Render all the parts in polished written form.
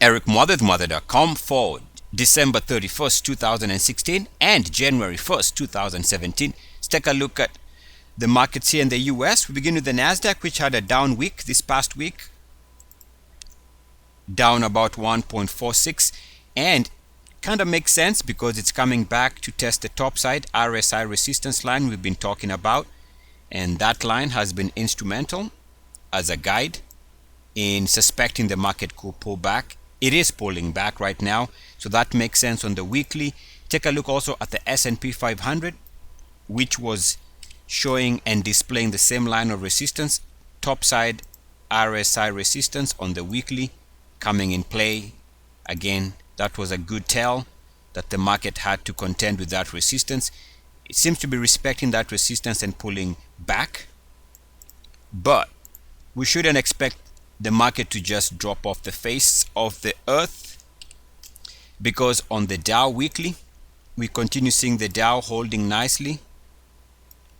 Eric Muathe, Muathe.com for December 31st, 2016 and January 1st, 2017. Let's take a look at the markets here in the US. We begin with the NASDAQ, which had a down week this past week, down about 1.46, and kind of makes sense because it's coming back to test the top side RSI resistance line we've been talking about, and that line has been instrumental as a guide in suspecting the market could pull back. It is pulling back right now, so that makes sense on the weekly. Take a look also at the S&P 500, which was showing and displaying the same line of resistance, topside RSI resistance on the weekly coming in play. Again, that was a good tell that the market had to contend with that resistance. It seems to be respecting that resistance and pulling back, but we shouldn't expect the market to just drop off the face of the earth, because on the Dow weekly we continue seeing the Dow holding nicely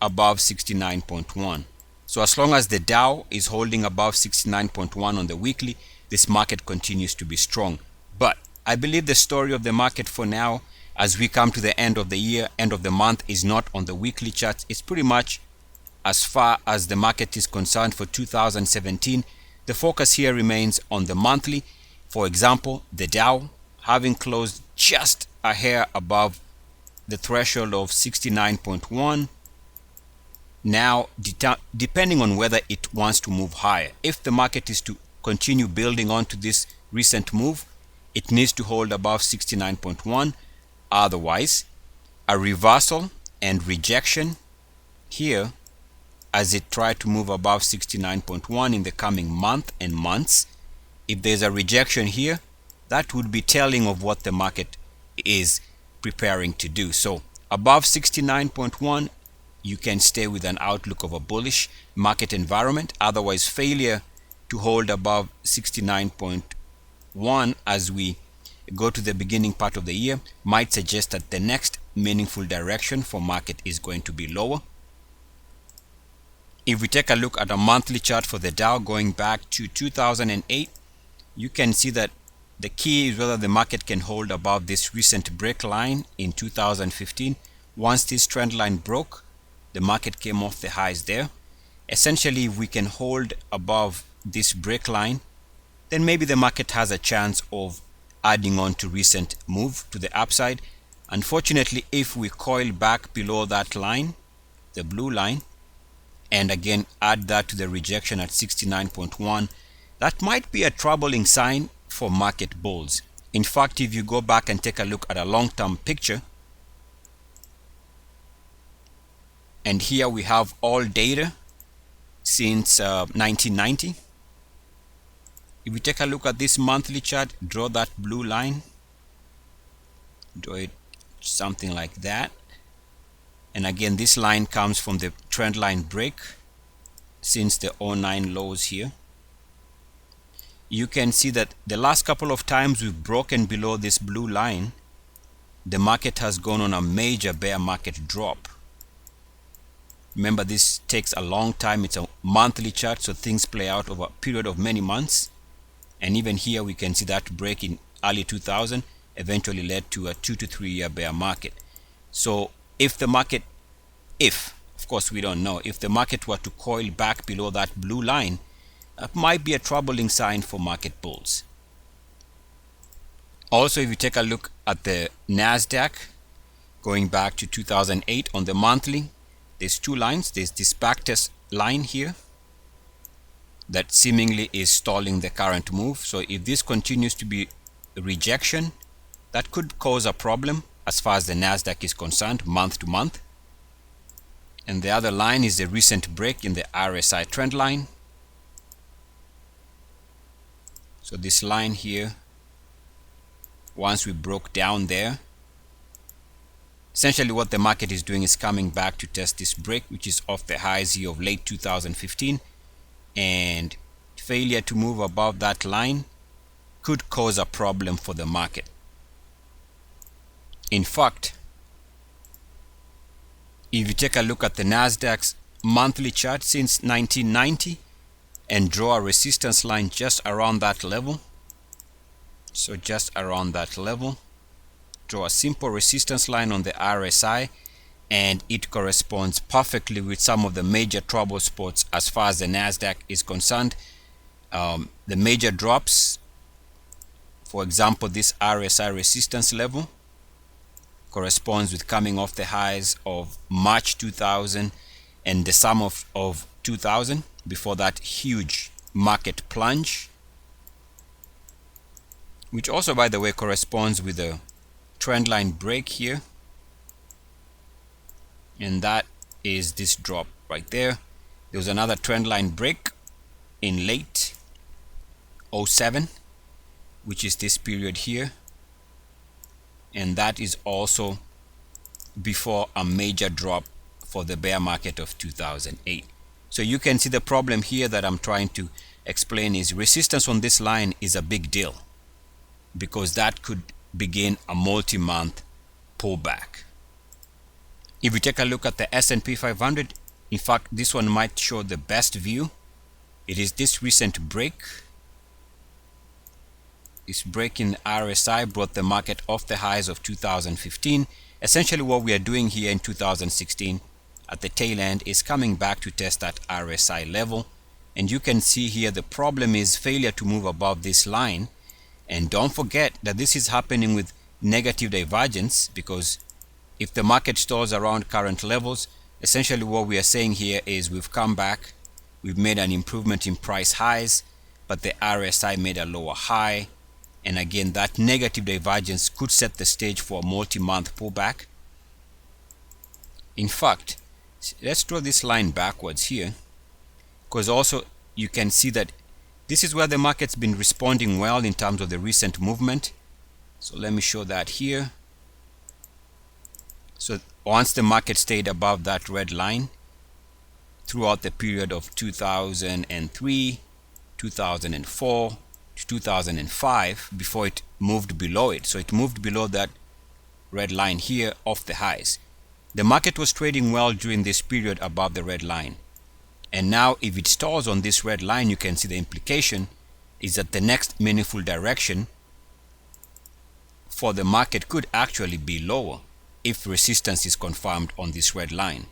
above 69.1. So as long as the Dow is holding above 69.1 on the weekly, this market continues to be strong. But I believe the story of the market for now, as we come to the end of the year, end of the month, is not on the weekly charts. It's pretty much as far as the market is concerned for 2017. The focus here remains on the monthly. For example, the Dow having closed just a hair above the threshold of 69.1. Now, depending on whether it wants to move higher, if the market is to continue building on to this recent move, it needs to hold above 69.1. Otherwise, a reversal and rejection here as it tried to move above 69.1 in the coming month and months. If there's a rejection here, that would be telling of what the market is preparing to do. So above 69.1, you can stay with an outlook of a bullish market environment. Otherwise, failure to hold above 69.1 as we go to the beginning part of the year might suggest that the next meaningful direction for market is going to be lower. If we take a look at a monthly chart for the Dow going back to 2008, you can see that the key is whether the market can hold above this recent break line in 2015. Once this trend line broke, the market came off the highs there. Essentially, if we can hold above this break line, then maybe the market has a chance of adding on to recent move to the upside. Unfortunately, if we coil back below that line, the blue line, and again add that to the rejection at 69.1, that might be a troubling sign for market bulls. In fact, if you go back and take a look at a long-term picture, and here we have all data since 1990. If we take a look at this monthly chart, draw that blue line, draw it something like that. And again, this line comes from the trend line break since the 09 lows here. You can see that the last couple of times we've broken below this blue line, the market has gone on a major bear market drop. Remember, this takes a long time. It's a monthly chart, so things play out over a period of many months. And even here we can see that break in early 2000 eventually led to a 2 to 3 year bear market. So if the market, of course we don't know, if the market were to coil back below that blue line, that might be a troubling sign for market bulls. Also, if you take a look at the NASDAQ going back to 2008 on the monthly, there's two lines. There's this backtest line here that seemingly is stalling the current move. So if this continues to be a rejection, that could cause a problem as far as the NASDAQ is concerned, month to month. And the other line is the recent break in the RSI trend line. So this line here, once we broke down there, essentially what the market is doing is coming back to test this break, which is off the highs here of late 2015, and failure to move above that line could cause a problem for the market. In fact, if you take a look at the NASDAQ's monthly chart since 1990 and draw a resistance line just around that level, So just around that level, draw a simple resistance line on the RSI, and it corresponds perfectly with some of the major trouble spots as far as the NASDAQ is concerned. The major drops, for example, this RSI resistance level corresponds with coming off the highs of March 2000 and the summer of 2000 before that huge market plunge, which also, by the way, corresponds with a trend line break here, and that is this drop right there. There was another trend line break in late 07, which is this period here, and that is also before a major drop for the bear market of 2008. So you can see the problem here that I'm trying to explain is resistance on this line is a big deal, because that could begin a multi-month pullback. If we take a look at the S&P 500, in fact, this one might show the best view. It is this recent break. This break in RSI brought the market off the highs of 2015. Essentially what we are doing here in 2016 at the tail end is coming back to test that RSI level. And you can see here the problem is failure to move above this line. And don't forget that this is happening with negative divergence, because if the market stalls around current levels, essentially what we are saying here is we've come back, we've made an improvement in price highs, but the RSI made a lower high. And again, that negative divergence could set the stage for a multi-month pullback. In fact, let's draw this line backwards here, because also you can see that this is where the market's been responding well in terms of the recent movement. So let me show that here. So once the market stayed above that red line throughout the period of 2003, 2004 to 2005 before it moved below it. So it moved below that red line here off the highs. The market was trading well during this period above the red line. And now if it stalls on this red line, you can see the implication is that the next meaningful direction for the market could actually be lower if resistance is confirmed on this red line.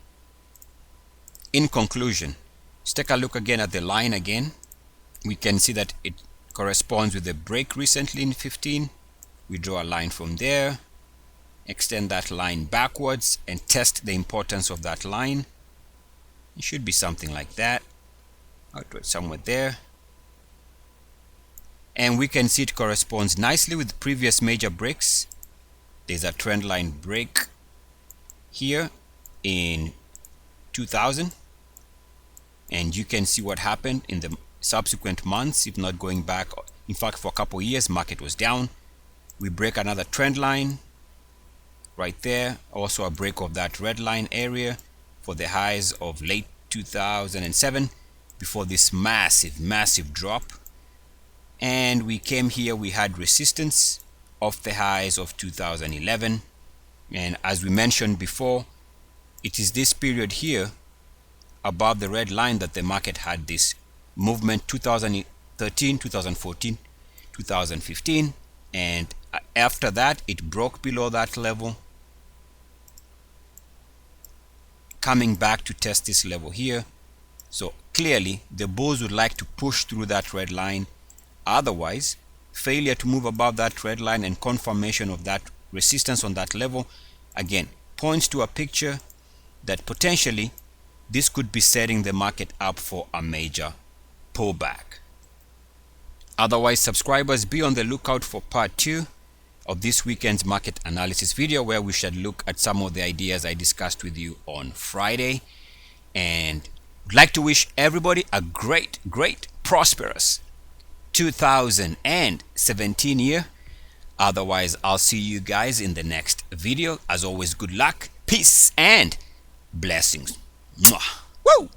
In conclusion, let's take a look again at the line again. We can see that it corresponds with the break recently in 15. We draw a line from there, extend that line backwards and test the importance of that line. It should be something like that. I'll do it somewhere there. And we can see it corresponds nicely with previous major breaks. There's a trend line break here in 2000. And you can see what happened in the subsequent months, if not going back. In fact, for a couple of years, market was down. We break another trend line right there. Also a break of that red line area for the highs of late 2007 before this massive drop. And we came here, we had resistance of the highs of 2011. And as we mentioned before, it is this period here above the red line that the market had this movement 2013, 2014, 2015. And after that, it broke below that level, coming back to test this level here. So clearly the bulls would like to push through that red line. Otherwise, failure to move above that red line and confirmation of that resistance on that level again points to a picture that potentially this could be setting the market up for a major pullback. Otherwise, subscribers, be on the lookout for part 2 of this weekend's market analysis video, where we shall look at some of the ideas I discussed with you on Friday. And I'd like to wish everybody a great, prosperous 2017 year. Otherwise, I'll see you guys in the next video. As always, good luck, peace, and blessings. Mwah. Woo!